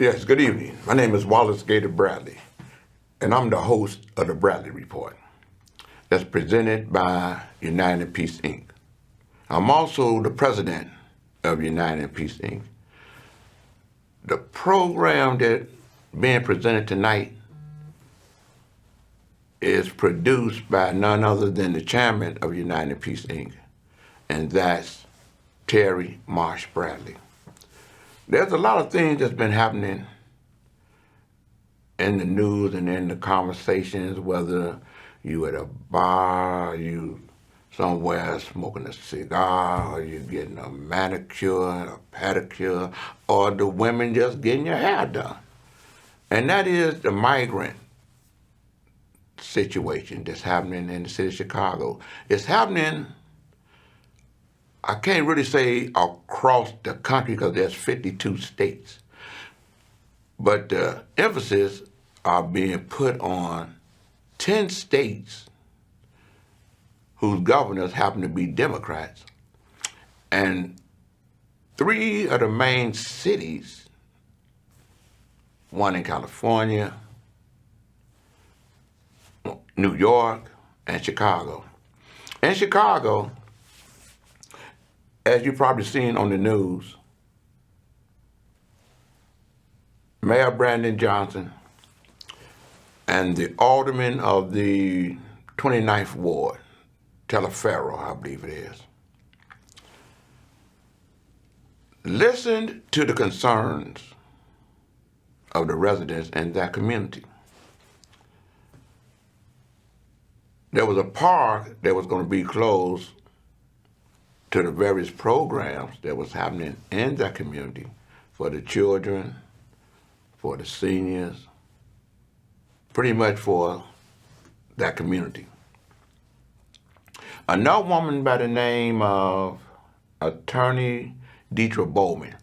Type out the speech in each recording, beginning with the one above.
Yes, good evening. My name is Wallace Gator Bradley, and I'm the host of the Bradley Report that's presented by United Peace Inc. I'm also the president of United Peace Inc. The program that being presented tonight is produced by none other than the chairman of United Peace Inc., and that's Terry Marsh Bradley. There's a lot of things that's been happening in the news and in the conversations, whether you at a bar, you somewhere smoking a cigar, or you getting a manicure, a pedicure, or the women just getting your hair done. And that is the migrant situation that's happening in the city of Chicago. It's happening, I can't really say across the country because there's 52 states, but the emphasis are being put on 10 states whose governors happen to be Democrats, and 3 of the main cities, one in California, New York, and Chicago. In Chicago, as you've probably seen on the news, Mayor Brandon Johnson and the alderman of the 29th Ward, Telefero, I believe it is, listened to the concerns of the residents in that community. There was a park that was going to be closed to the various programs that was happening in that community for the children, for the seniors, pretty much for that community. Another woman by the name of Attorney Deidre Bowman.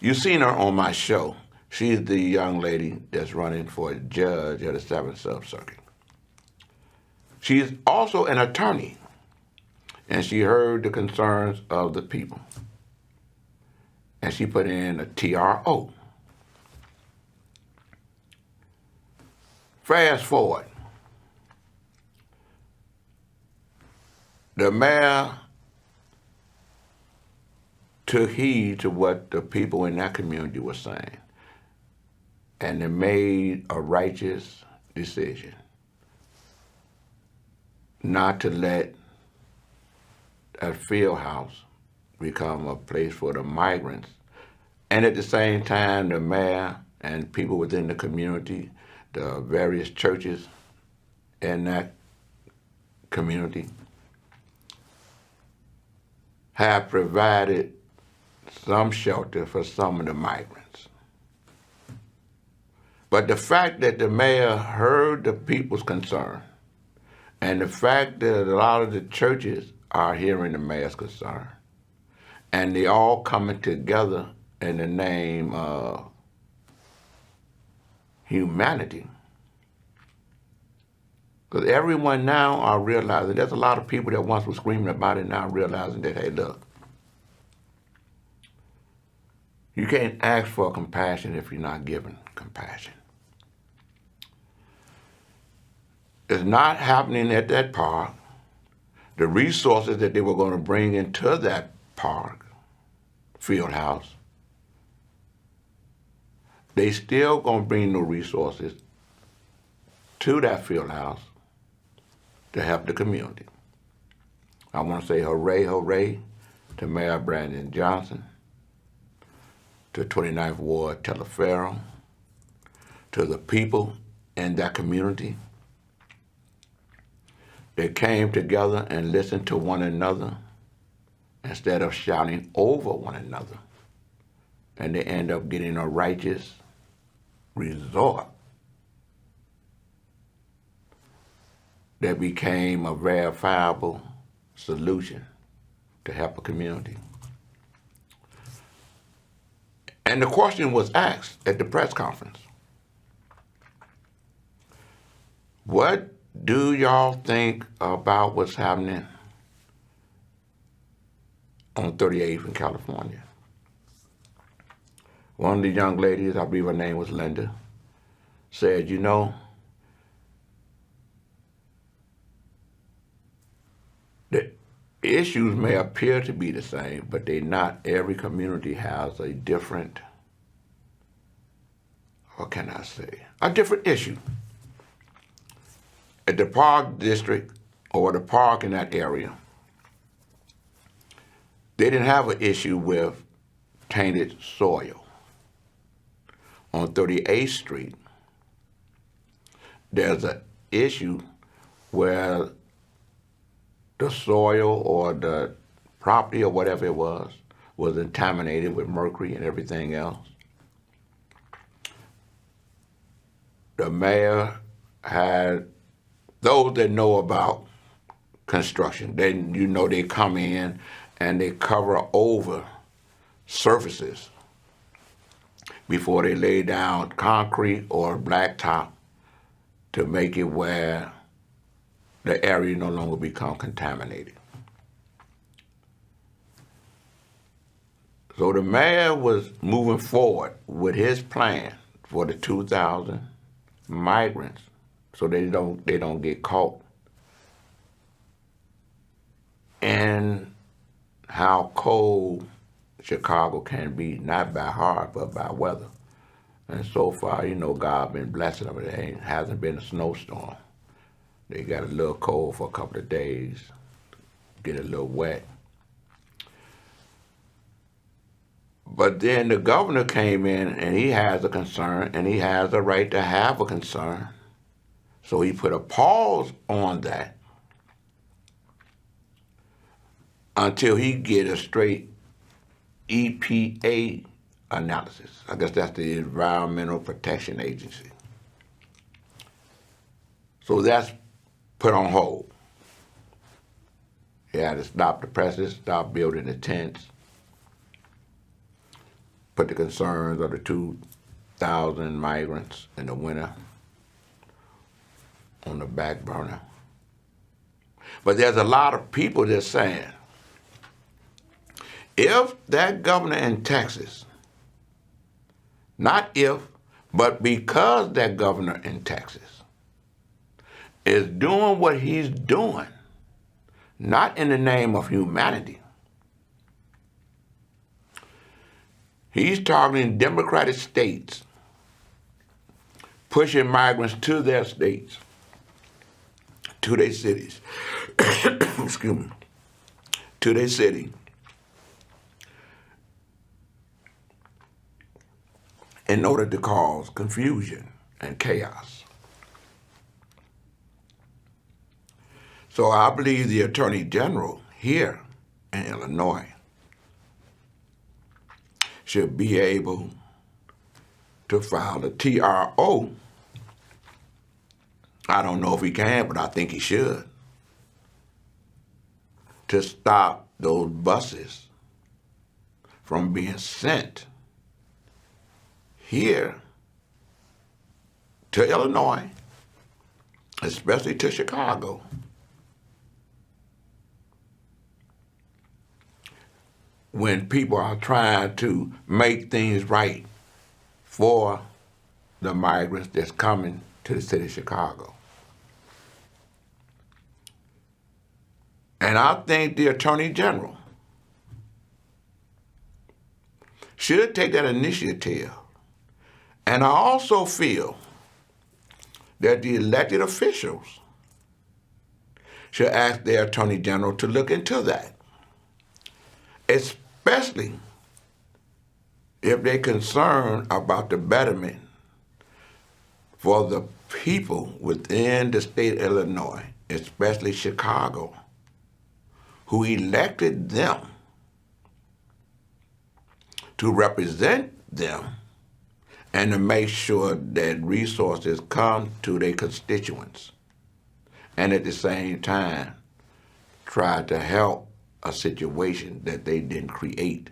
You've seen her on my show. She's the young lady that's running for a judge at the 7th Sub-Circuit. She's also an attorney, and she heard the concerns of the people. And she put in a TRO. Fast forward. The mayor took heed to what the people in that community were saying, and they made a righteous decision not to let that field house become a place for the migrants. And at the same time, the mayor and people within the community, the various churches in that community, have provided some shelter for some of the migrants. But the fact that the mayor heard the people's concern, and the fact that a lot of the churches are hearing the mayor's concern, and they all coming together in the name of humanity. Because everyone now are realizing, there's a lot of people that once were screaming about it now realizing that, hey, look, you can't ask for compassion if you're not given compassion. It's not happening at that park. The resources that they were going to bring into that park, field house, they still going to bring no resources to that field house to help the community. I want to say hooray, hooray to Mayor Brandon Johnson, to 29th Ward Telefero, to the people in that community. They came together and listened to one another instead of shouting over one another. And they end up getting a righteous result that became a verifiable solution to help a community. And the question was asked at the press conference, what do y'all think about what's happening on 38th in California? One of the young ladies, I believe her name was Linda, said, you know, the issues may appear to be the same, but they not. Every community has a different, what can I say, a different issue. At the park district or the park in that area, they didn't have an issue with tainted soil. On 38th Street, there's an issue where the soil or the property or whatever it was contaminated with mercury and everything else. The mayor had those that know about construction. They come in and they cover over surfaces before they lay down concrete or blacktop to make it where the area no longer become contaminated. So the mayor was moving forward with his plan for the 2,000 migrants so they don't get caught in how cold Chicago can be, not by heart, but by weather. And so far, God been blessing them. It hasn't been a snowstorm. They got a little cold for a couple of days, get a little wet. But then the governor came in and he has a concern, and he has a right to have a concern. So he put a pause on that until he get a straight EPA analysis. I guess that's the Environmental Protection Agency. So that's put on hold. He had to stop the presses, stop building the tents, put the concerns of the 2,000 migrants in the winter on the back burner. But there's a lot of people that's saying, if that governor in Texas, not if, but because that governor in Texas is doing what he's doing, not in the name of humanity. He's targeting Democratic states, pushing migrants to their states, to their cities, excuse me, to their city, in order to cause confusion and chaos. So I believe the Attorney General here in Illinois should be able to file a TRO. I don't know if he can, but I think he should, to stop those buses from being sent here to Illinois, especially to Chicago. When people are trying to make things right for the migrants that's coming to the city of Chicago. And I think the Attorney General should take that initiative. And I also feel that the elected officials should ask their Attorney General to look into that, especially if they're concerned about the betterment for the people within the state of Illinois, especially Chicago, who elected them to represent them and to make sure that resources come to their constituents, and at the same time try to help a situation that they didn't create.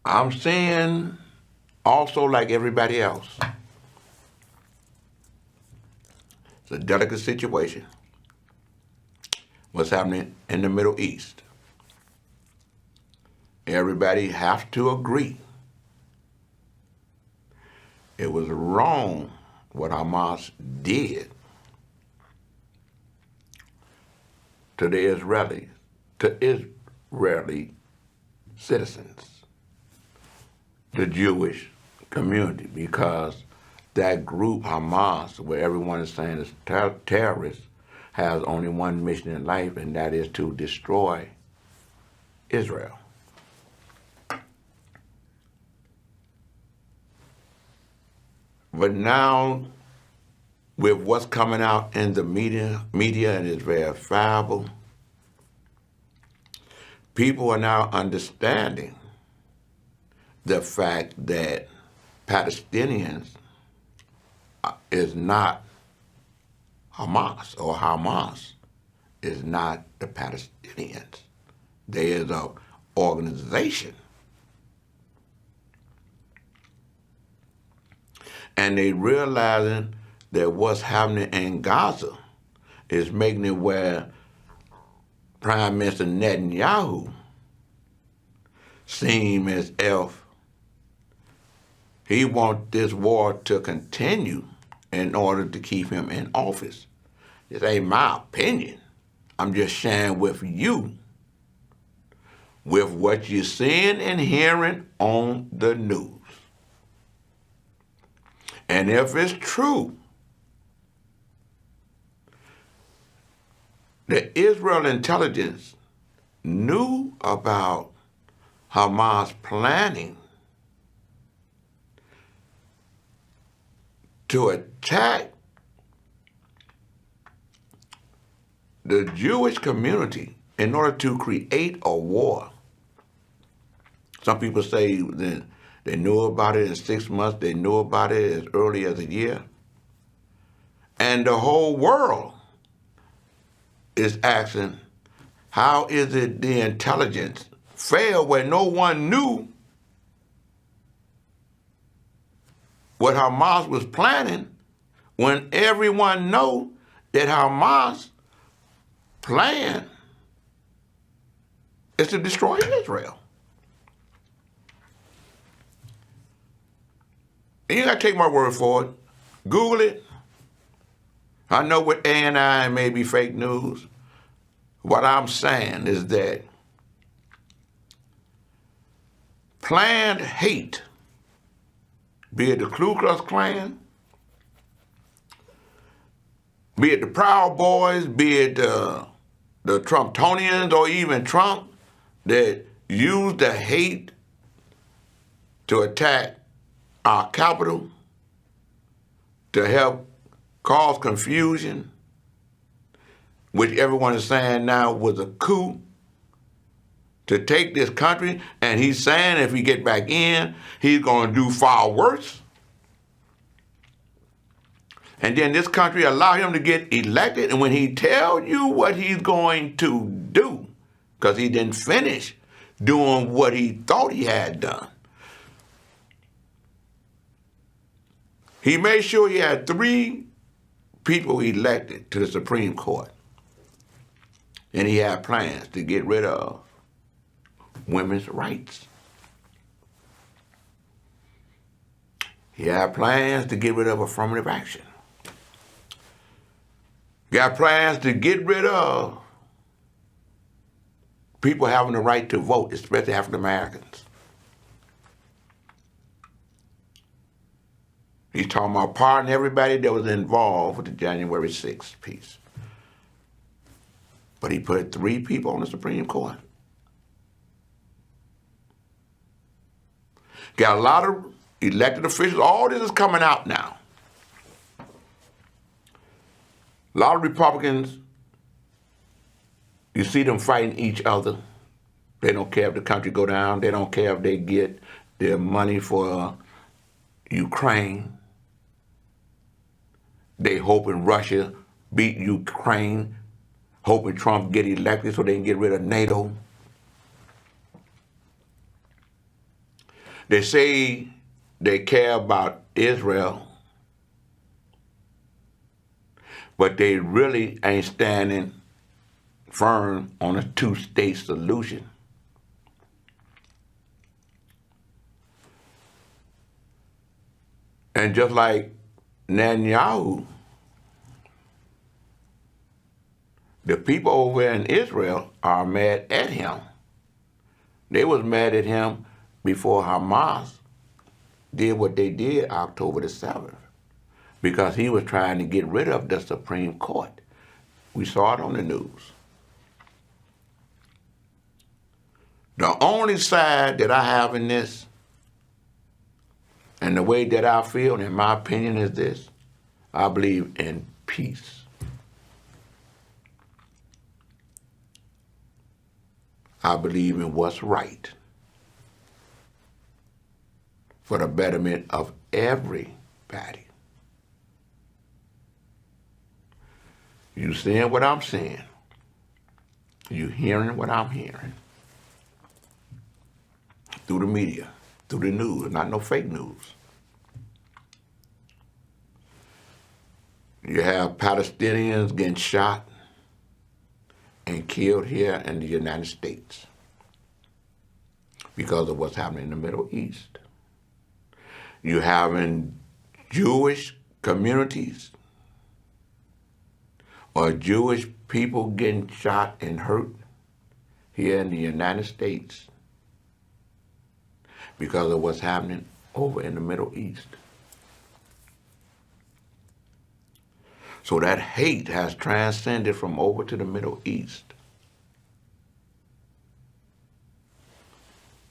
I'm seeing also, like everybody else, it's a delicate situation what's happening in the Middle East. Everybody have to agree it was wrong what Hamas did to the Israeli citizens, the Jewish community, because that group Hamas, where everyone is saying is terrorists, has only one mission in life, and that is to destroy Israel. But now, with what's coming out in the media, and it's verifiable, people are now understanding the fact that Palestinians is not Hamas, or Hamas is not the Palestinians. There is an organization. And they realizing that what's happening in Gaza is making it where Prime Minister Netanyahu seem as if he wants this war to continue in order to keep him in office. This ain't my opinion. I'm just sharing with you with what you're seeing and hearing on the news. And if it's true, the Israel intelligence knew about Hamas planning to attack the Jewish community in order to create a war. Some people say that they knew about it in 6 months, they knew about it as early as a year. And the whole world is asking, how is it the intelligence failed where no one knew what Hamas was planning, when everyone know that Hamas plan is to destroy Israel? And you gotta take my word for it. Google it. I know what ANI may be fake news. What I'm saying is that planned hate, be it the Ku Klux Klan, be it the Proud Boys, be it the Trumptonians, or even Trump, that use the hate to attack our capital, to help cause confusion, which everyone is saying now was a coup to take this country, and he's saying if he get back in, he's going to do far worse. And then this country allow him to get elected, and when he tell you what he's going to do, because he didn't finish doing what he thought he had done, he made sure he had 3 people elected to the Supreme Court. And he had plans to get rid of women's rights. He had plans to get rid of affirmative action. Got plans to get rid of people having the right to vote, especially African Americans. He's talking about pardoning everybody that was involved with the January 6th piece. But he put 3 people on the Supreme Court. Got a lot of elected officials. All this is coming out now. A lot of Republicans, you see them fighting each other. They don't care if the country go down. They don't care if they get their money for Ukraine. They hoping Russia beat Ukraine, hoping Trump get elected so they can get rid of NATO. They say they care about Israel, but they really ain't standing firm on a two-state solution. And just like Netanyahu, the people over in Israel are mad at him. They was mad at him before Hamas did what they did October the 7th, because he was trying to get rid of the Supreme Court. We saw it on the news. The only side that I have in this, and the way that I feel, in my opinion, is this: I believe in peace. I believe in what's right for the betterment of everybody. You seeing what I'm seeing. You hearing what I'm hearing. Through the media, through the news, not no fake news. You have Palestinians getting shot and killed here in the United States because of what's happening in the Middle East. You having Jewish communities or Jewish people getting shot and hurt here in the United States because of what's happening over in the Middle East. So that hate has transcended from over to the Middle East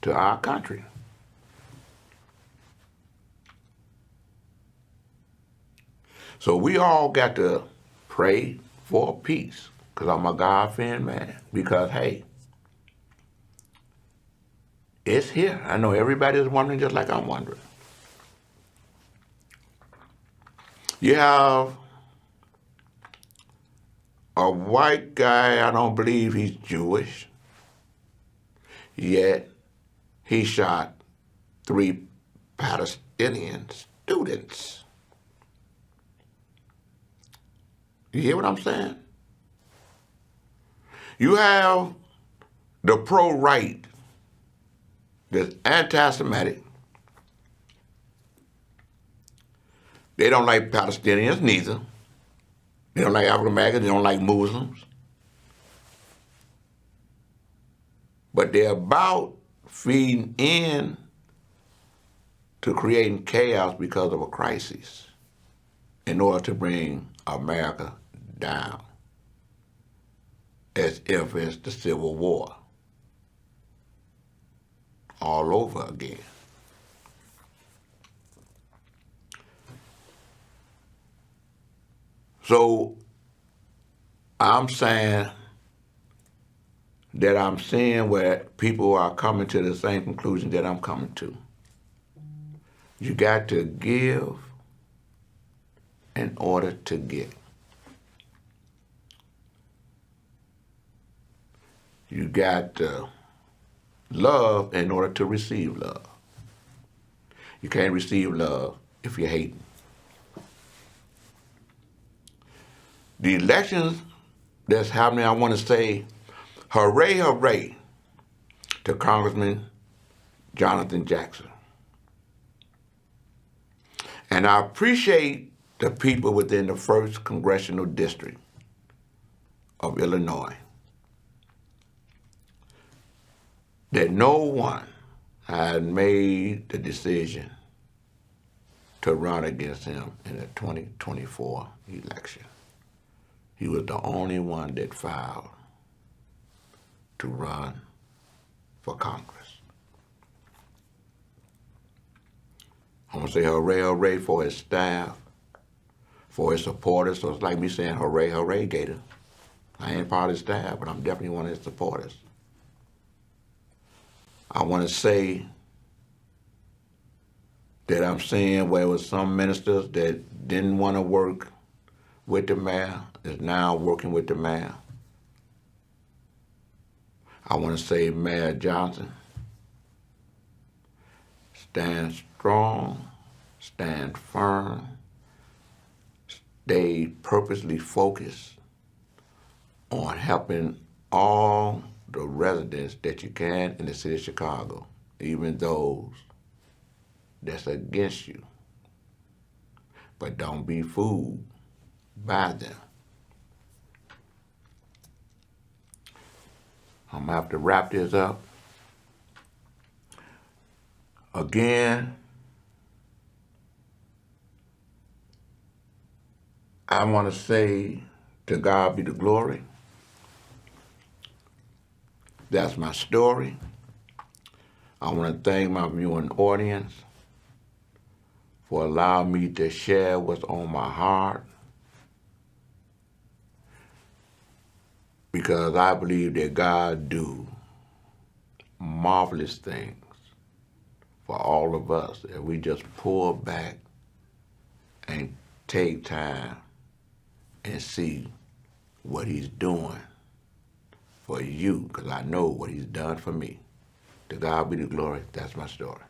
to our country. So we all got to pray for peace, because I'm a God-fearing man. Because, hey, it's here. I know everybody's wondering just like I'm wondering. You have a white guy, I don't believe he's Jewish, yet he shot 3 Palestinian students. You hear what I'm saying? You have the pro-right that's anti-Semitic. They don't like Palestinians neither. They don't like African Americans, they don't like Muslims. But they're about feeding in to creating chaos because of a crisis in order to bring America down, as if it's the Civil War all over again. So I'm saying that I'm seeing where people are coming to the same conclusion that I'm coming to. You got to give in order to get. You got to love in order to receive love. You can't receive love if you're hating. The elections that's happening, I want to say, hooray, hooray to Congressman Jonathan Jackson. And I appreciate the people within the 1st Congressional District of Illinois that no one had made the decision to run against him in the 2024 election. He was the only one that filed to run for Congress. I'm gonna say hooray, hooray for his staff, for his supporters. So it's like me saying hooray, hooray, Gator. I ain't part of his staff, but I'm definitely one of his supporters. I want to say that I'm seeing where it was some ministers that didn't want to work with the mayor is now working with the mayor. I want to say Mayor Johnson, stand strong, stand firm, stay purposely focused on helping all the residents that you can in the city of Chicago, even those that's against you. But don't be fooled by them. I'm gonna have to wrap this up. Again, I want to say to God be the glory. That's my story. I want to thank my viewing audience for allowing me to share what's on my heart, because I believe that God do marvelous things for all of us if we just pull back and take time and see what he's doing for you, because I know what he's done for me. To God be the glory. That's my story.